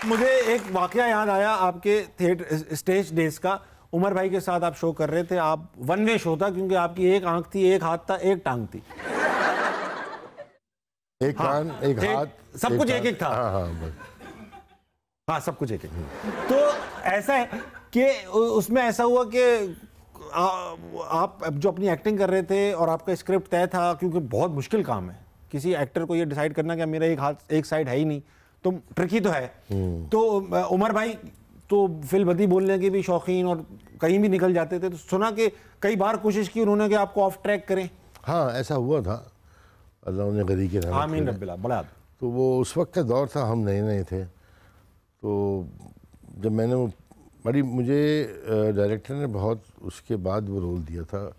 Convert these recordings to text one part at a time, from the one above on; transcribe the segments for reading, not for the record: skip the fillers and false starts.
मुझे एक वाकया याद आया आपके थिएटर स्टेज डेज का। उमर भाई के साथ आप शो कर रहे थे, आप वन वे शो था क्योंकि आपकी एक आंख थी, एक हाथ था, एक टांग थी, एक कान, एक हाथ, सब कुछ एक एक था। हाँ, सब कुछ एक एक। तो ऐसा है कि उसमें ऐसा हुआ कि आप जो अपनी एक्टिंग कर रहे थे और आपका स्क्रिप्ट तय था, क्योंकि बहुत मुश्किल काम है किसी एक्टर को ये डिसाइड करना कि मेरा एक हाथ एक साइड है ही नहीं, तो ट्रिकी तो है। तो उमर भाई तो फिल्मबदी बोलने के भी शौकीन और कहीं भी निकल जाते थे, तो सुना कि कई बार कोशिश की उन्होंने कि आपको ऑफ ट्रैक करें। हाँ, ऐसा हुआ था, अल्लाह ने गरी के रहमत आमीन रब्बिल बड़ा। तो वो उस वक्त का दौर था, हम नए नए थे। तो जब मैंने वो बड़ी, मुझे डायरेक्टर ने बहुत उसके बाद वो रोल दिया था,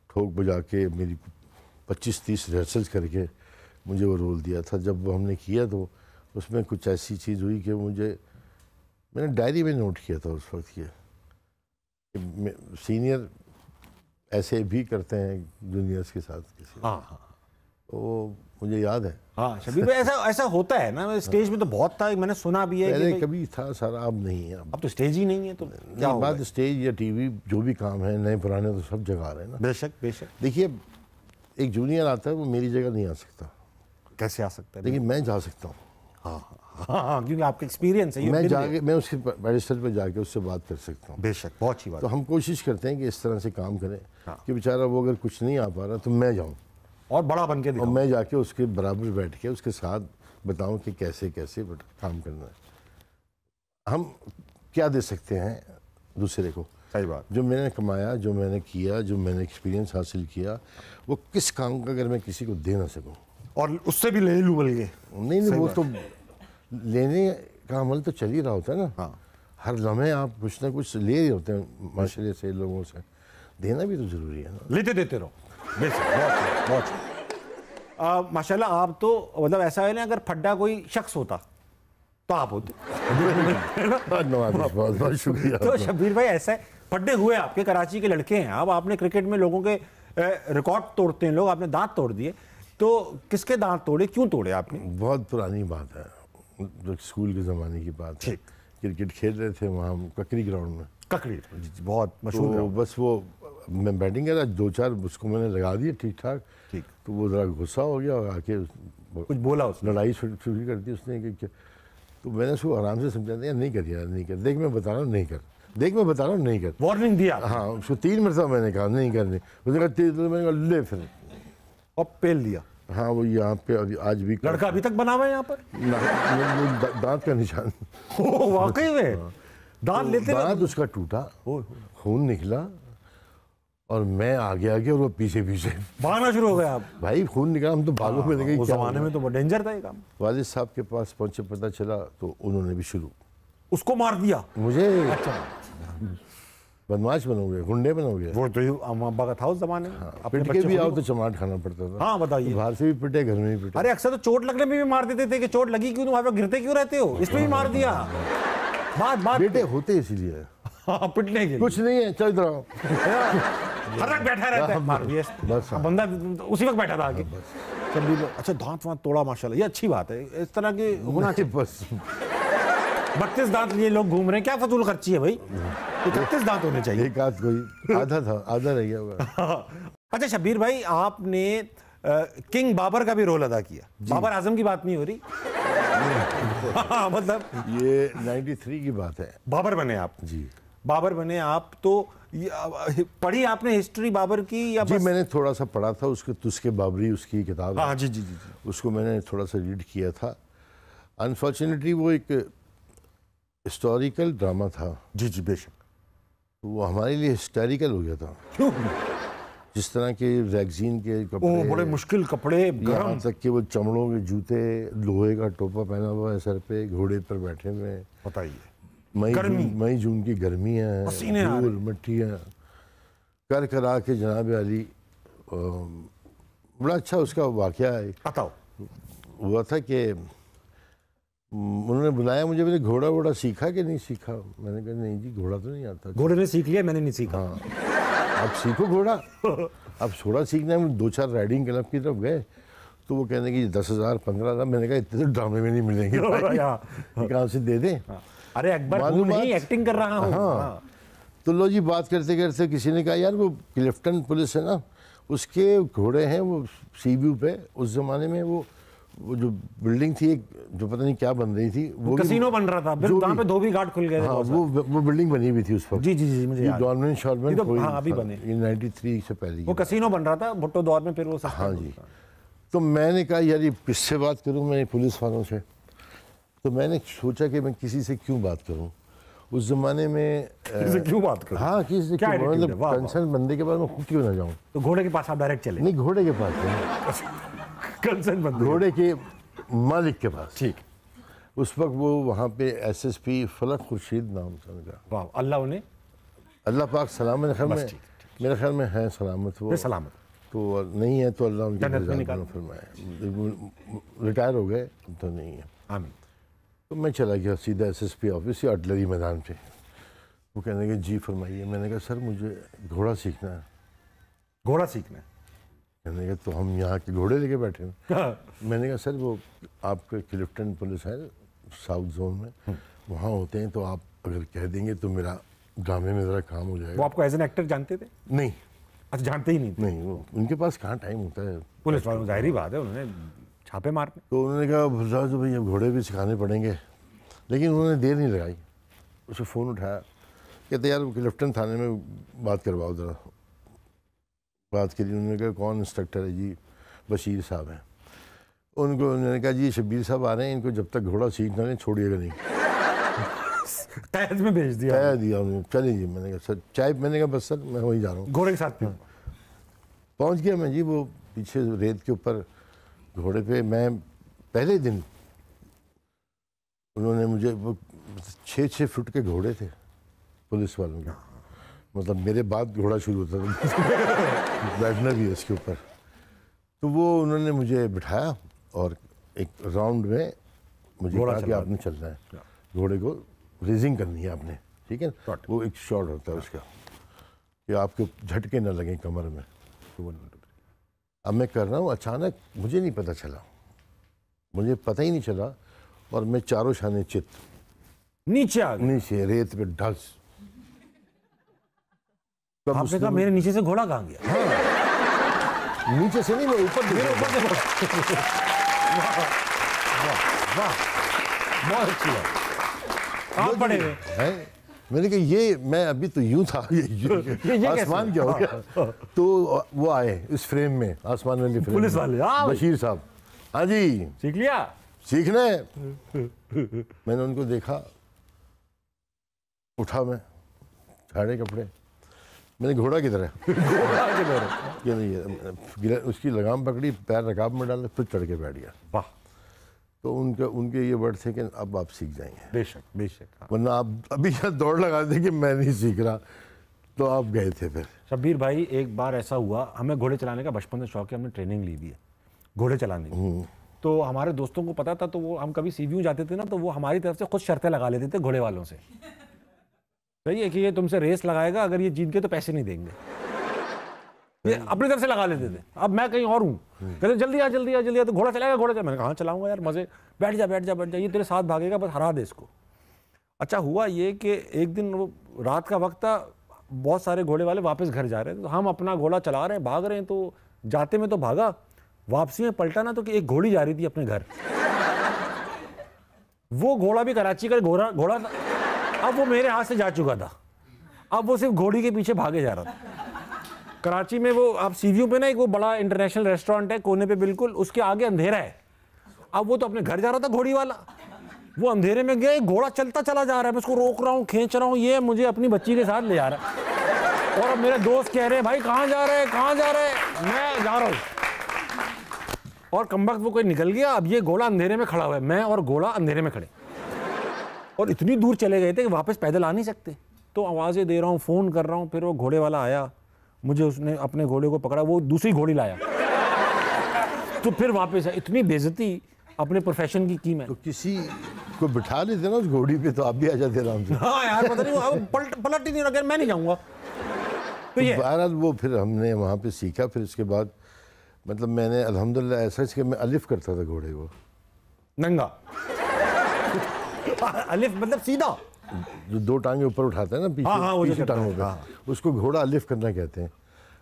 ठोक बजा के मेरी 25-30 रिहर्सल्स करके मुझे वो रोल दिया था। जब वो हमने किया तो उसमें कुछ ऐसी चीज़ हुई कि मैंने डायरी में नोट किया था उस वक्त ये, सीनियर ऐसे भी करते हैं जूनियर्स के साथ किसी। हाँ, तो मुझे याद है। हाँ शबीर भाई, ऐसा होता है ना, स्टेज में तो बहुत था, मैंने सुना भी है। पहले कभी था सारा, अब नहीं है। अब तो स्टेज ही नहीं है, तो क्या बात स्टेज या टीवी जो भी काम है, नए पुराने तो सब जगह आ रहे हैं ना। बेशक बेशक। देखिए, एक जूनियर आता है, वो मेरी जगह नहीं आ सकता। कैसे आ सकता है? लेकिन मैं जा सकता हूँ। हाँ, क्योंकि आपका एक्सपीरियंस है। मैं उसके बैरिस्टर पे जाके उससे बात कर सकता हूँ। बेशक, बहुत अच्छी बात। तो हम कोशिश करते हैं कि इस तरह से काम करें कि बेचारा वो अगर कुछ नहीं आ पा रहा तो मैं जाऊँ और बड़ा बन के और मैं जाके उसके बराबर बैठ के उसके साथ बताऊं कि कैसे कैसे काम करना है, हम क्या दे सकते हैं दूसरे को। सही बात। जो मैंने कमाया, जो मैंने किया, जो मैंने एक्सपीरियंस हासिल किया, वो किस काम का अगर मैं किसी को दे ना सकूं और उससे भी ले लूं बल्कि। नहीं, वो तो लेने का अमल तो चल ही रहा होता है ना। हाँ। हर लम्हे आप कुछ ना कुछ ले रहे होते हैं माशरे से, लोगों से। देना भी तो जरूरी है ना। लेते देते रहो। बेशक, बहुत माशाल्लाह। आप तो मतलब ऐसा है ना, अगर फड्डा कोई शख्स होता तो आप होते। बहुत बहुत शुक्रिया। तो शबीर भाई, ऐसा है, फड्डे हुए आपके, कराची के लड़के हैं आप, आपने क्रिकेट में लोगों के रिकॉर्ड तोड़ते हैं लोग, आपने दांत तोड़ दिए। तो किसके दांत तोड़े, क्यों तोड़े आपने? बहुत पुरानी बात है, जो स्कूल के ज़माने की बात है। क्रिकेट खेल रहे थे वहाँ ककड़ी ग्राउंड में। ककड़ी बहुत मशहूर। तो बस वो मैं बैटिंग कर रहा, 2-4 उसको मैंने लगा दिए ठीक ठाक। तो वो ज़रा गुस्सा हो गया और आके कुछ बोला, उसने लड़ाई शुरू कर दी उसने कि तो मैंने उसको आराम से समझा दिया, नहीं कर यार, नहीं कर, देख मैं बता रहा हूँ नहीं कर, देख मैं बता रहा हूँ नहीं कर, वार्निंग दिया। हाँ, उसको 3 मरतबा मैंने कहा नहीं करनी। उसने कहा 3, तो मैंने कहा ले फिर, और पेल दिया। हाँ, वो यहाँ पे आज भी लड़का अभी तक बना हुआ है यहाँ पर, दांत का निशान। वाकई में दांत लेते, दांत उसका टूटा, खून निकला और मैं आगे और वो पीछे भागना शुरू हो गया। आप भाई, खून निकला, हम तो भागो में लगे। उस जमाने में तो बहुत डेंजर था ये काम। वालिद साहब के पास पहुंचे, पता चला तो उन्होंने भी शुरू, उसको मार दिया मुझे। अच्छा, बदमाश बनोगे, गुंडे बनोगे। वो तो अम्मा का था उस जमाने में। पिट के भी आओ तो चमाट खाना पड़ता था। हाँ बताइए। बाहर से भी पिटे, घर में भी पिटे। अरे अक्सर तो चोट लगने में भी मार देते थे कि चोट लगी क्यों, वहां पे गिरते क्यों रहते हो, इसमें भी मार दिया। बात बेटे होते इसीलिए, पिटने के कुछ नहीं है, चल इधर आओ। हर वक्त बैठा रहता है, मार दिया बस। बंदा उसी वक्त बैठा था आगे। अच्छा, दांत वांत तोड़ा, माशाल्लाह, ये अच्छी बात है, इस तरह की होना चाहिए। बस 32 दांत लिए लोग घूम रहे हैं, क्या फजूल खर्ची है भाई, 31 दांत होने चाहिए। एक आध कोई आधा था, आधा रह गया होगा। अच्छा शबीर भाई, आपने किंग बाबर का भी रोल अदा किया। बाबर आजम की बात नहीं हो रही। मतलब ये 93 की बात है। बाबर बने आप जी, बाबर बने आप। तो पढ़ी आपने हिस्ट्री बाबर की या जी? मैंने थोड़ा सा पढ़ा था, उसके तुस्के बाबरी उसकी किताब। हाँ जी जी जी, उसको मैंने थोड़ा सा रीड किया था। अनफॉर्चुनेटली वो एक हिस्टोरिकल ड्रामा था। जी जी बेशक। वो हमारे लिए हिस्टोरिकल हो गया था। क्यों? जिस तरह के वैक्सीन के कपड़े, बड़े मुश्किल कपड़े, यहाँ तक कि वो चमड़ों के जूते, लोहे का टोपा पहना हुआ है सर पे, घोड़े पर बैठे हुए। बताइए, मई जून की गर्मियाँ, धूल मिट्टियाँ कर करा के जनाब अली। बड़ा अच्छा उसका वाकया है। बताओ। हुआ था कि उन्होंने बुलाया मुझे, मैंने घोड़ा वोड़ा सीखा कि नहीं सीखा? मैंने कहा नहीं जी, घोड़ा तो नहीं आता। घोड़े ने सीख लिया, मैंने नहीं सीखा। हाँ, अब सीखो घोड़ा। अब थोड़ा सीखना है। 2-4 राइडिंग क्लब की तरफ गए तो वो कहने की 10,000 15,000, मैंने कहा इतने तो ड्रामे में नहीं मिलेंगे भाई, कहाँ से दे दें। अरे अकबर हूँ नहीं, एक्टिंग कर रहा हूँ। हाँ, तो लो जी, बात करते करते किसी ने कहा यार वो क्लिफ्टन पुलिस है ना, उसके घोड़े हैं वो सी व्यू पे, उस जमाने में वो जो बिल्डिंग थी एक, जो पता नहीं क्या बन रही थी, वो कसीनो बन रहा था, फिर वहाँ पे धोबी घाट खुल गए थे। हाँ, वो बिल्डिंग बनी हुई थी उस वक्त। जी जी जी, मुझे याद है। डॉर्मेंट शॉर्मेंट तो हाँ अभी बने, ये 93 से पहले वो कसीनो बन रहा था भुट्टो दौर में, फिर वो हाँ जी। तो मैंने कहा यार ये किससे बात करूं मैं, पुलिस वालों से। तो मैंने सोचा कि मैं किसी से क्यों बात करूं, उस जमाने में किसी से क्यों बात करूं। हाँ, किसी से क्यों, मतलब कंसर्न बंदे के पास मैं खुद क्यों ना जाऊं। तो घोड़े के पास आप डायरेक्ट चले? नहीं, घोड़े के पास नहीं, कंसर्न बंदे, घोड़े के मालिक के पास। ठीक। उस वक्त वो वहाँ पे एसएसपी फलक खुर्शीद नाम था उनका। वाह, अल्लाह उन्हें, अल्लाह पाक सलामत, मेरे ख्याल में है सलामत, वो सलामत, तो नहीं है तो अल्लाह उनकी जन्नत में निकाल फरमाए। रिटायर हो गए तो नहीं है, आमीन। तो मैं चला गया सीधा एसएसपी ऑफिस या अटलरी मैदान पे। वो कहने के जी फरमाइए। मैंने कहा सर मुझे घोड़ा सीखना है। घोड़ा सीखना है? कहने के तो हम यहाँ के घोड़े लेके बैठे हैं। मैंने कहा सर वो आपके क्लिफ्टन पुलिस है साउथ जोन में, वहाँ होते हैं, तो आप अगर कह देंगे तो मेरा ड्रामे में ज़रा काम हो जाएगा। वो आपको एज एन एक्टर जानते थे? नहीं। अच्छा, जानते ही नहीं थे? नहीं, वो उनके पास कहाँ टाइम होता है पुलिस वालों, जाहिर बात है उन्होंने छापे मारने। तो उन्होंने कहा तो भैया घोड़े भी सिखाने पड़ेंगे, लेकिन उन्होंने देर नहीं लगाई। उसे फ़ोन उठाया, कहते यार क्लिफ्टन थाने में बात करवाओ ज़रा। बात करी, उन्होंने कहा कौन इंस्ट्रक्टर है जी? बशीर साहब हैं। उन्होंने कहा जी शब्बीर साहब आ रहे हैं, इनको जब तक घोड़ा सीखना नहीं छोड़िएगा नहीं। तहत में भेज दिया? कह दिया उन्होंने, चले जी। मैंने कहा सर चाय, मैंने कहा बस सर मैं वहीं जा रहा हूँ। घोड़े के साथ पहुँच गया मैं जी, वो पीछे रेत के ऊपर घोड़े पे। मैं पहले दिन उन्होंने मुझे, वो 6-6 फुट के घोड़े थे पुलिस वालों के, मतलब मेरे बाद घोड़ा शुरू होता था बैठना भी है इसके ऊपर। तो वो उन्होंने मुझे बिठाया और एक राउंड में मुझे कहा कि आपने चलना है, घोड़े को रेजिंग करनी है आपने, ठीक है। वो एक शॉट होता है उसका कि आपके झटके न लगें कमर में। अब मैं कर रहा हूँ, अचानक मुझे नहीं पता चला, मुझे पता ही नहीं चला, और मैं चारों शाने चित नीचे आ गए, नीचे रेत पे ढस। आपने कहा मेरे नीचे से घोड़ा कहाँ गया? हाँ, नीचे से नहीं, मैं ऊपर से। वाह, बहुत अच्छी बात। आप बड़े हैं। मैंने कहा ये मैं अभी तो यूं था, ये आसमान क्या हो गया? तो वो आए इस फ्रेम में, आसमान वाली फ्रेम, पुलिस वाले। बशीर साहब, हाँ जी सीख लिया? सीखना है। मैंने उनको देखा, उठा मैं, झाड़े कपड़े, मैंने घोड़ा किधर है? ये नहीं है। उसकी लगाम पकड़ी, पैर रकाब में डाले, फिर चढ़ के बैठ गया। वाह। तो उनके ये वर्ड थे कि अब आप सीख जाएंगे। बेशक बेशक, हाँ। वरना आप अभी यहाँ दौड़ लगा दें कि मैं नहीं सीख रहा, तो आप गए थे फिर। शब्बीर भाई, एक बार ऐसा हुआ, हमें घोड़े चलाने का बचपन से शौक है, हमने ट्रेनिंग ली भी है घोड़े चलाने की। तो हमारे दोस्तों को पता था, तो वो हम कभी सीव्यू जाते थे ना, तो वो हमारी तरफ से खुद शर्तें लगा लेते थे घोड़े वालों से। सही है कि ये तुमसे रेस लगाएगा, अगर ये जीत गए तो पैसे नहीं देंगे, ये अपनी तरफ से लगा लेते थे। अब मैं कहीं और हूँ, कहते जल्दी आ जल्दी आ जल्दी आ, तो घोड़ा चलाएगा, घोड़ा चला। मैंने कहा हाँ चलाऊंगा यार, मजे, बैठ जा बैठ जा बैठ जा, ये तेरे साथ भागेगा, बस हरा दे इसको। अच्छा हुआ ये कि एक दिन वो रात का वक्त था, बहुत सारे घोड़े वाले वापस घर जा रहे थे, तो हम अपना घोड़ा चला रहे हैं, भाग रहे हैं, तो जाते में तो भागा, वापसी में पलटा ना तो कि एक घोड़ी जा रही थी अपने घर। वो घोड़ा भी कराची का घोड़ा था, अब वो मेरे हाथ से जा चुका था, अब वो सिर्फ घोड़ी के पीछे भागे जा रहा था। कराची में वो आप सीव्यू पे ना एक वो बड़ा इंटरनेशनल रेस्टोरेंट है कोने पे बिल्कुल, उसके आगे अंधेरा है। अब वो तो अपने घर जा रहा था घोड़ी वाला, वो अंधेरे में गया, घोड़ा चलता चला जा रहा है, मैं उसको रोक रहा हूँ, खींच रहा हूँ, ये मुझे अपनी बच्ची के साथ ले जा रहा है। और अब मेरे दोस्त कह रहे हैं भाई कहाँ जा रहे हैं, कहाँ जा रहे हैं? मैं जा रहा हूँ। और कमबख्त वो कोई निकल गया, अब ये घोड़ा अंधेरे में खड़ा हुआ है, मैं और घोड़ा अंधेरे में खड़े, और इतनी दूर चले गए थे कि वापस पैदल आ नहीं सकते। तो आवाज़ें दे रहा हूँ, फ़ोन कर रहा हूँ, फिर वो घोड़े वाला आया, मुझे उसने अपने घोड़े को पकड़ा, वो दूसरी घोड़ी लाया, तो फिर वापस है। इतनी बेइज्जती अपने प्रोफेशन की मैं। तो किसी को बिठा लेते ना उस घोड़ी पे, तो आप भी आ जाते आराम से। हाँ यार, पता नहीं वो पलट ही नहीं रहा, मैं नहीं जाऊँगा। तो ये बहरहाल वो फिर हमने वहाँ पे सीखा। फिर उसके बाद मतलब मैंने अल्हम्दुलिल्लाह ऐसा कि मैं अलिफ करता था घोड़े को, नंगा। अलिफ मतलब सीधा, जो दो टांगे ऊपर उठाते हैं ना पीछे, हाँ, वो जो पीछे करते हैं, टांगों पे, हाँ। उसको घोड़ा अलिफ करना कहते हैं।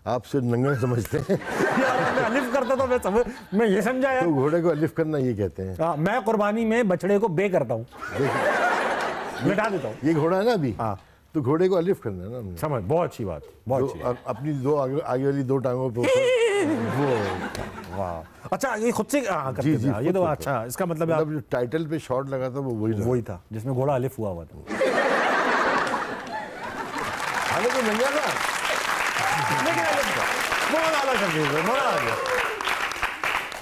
आप सिर्फ नंगा समझते हैं। यार मैं अलिफ करता था, मैं ये समझा यार। तो घोड़े को अलिफ करना ये कहते हैं। हाँ, मैं कुर्बानी में बछड़े को बे करता हूँ, मिटा देता हूँ। ये घोड़ा है ना अभी, हाँ। तो घोड़े को अलिफ करना है ना हमने। समझ, बहुत अच्छी बात, बहुत अच्छी। अपनी दो आगे वाली दो टांगों पे ऊपर, वो वाह, अच्छा ये खुद से करते जी, थे, ये खुद तो करते अच्छा, इसका मतलब आप मतलब जो टाइटल पे शॉट लगा था वो वही था जिसमें घोड़ा अलिफ हुआ था। हालांकि नंगा था, लेकिन बहुत आला कर दिया, मजा आ गया।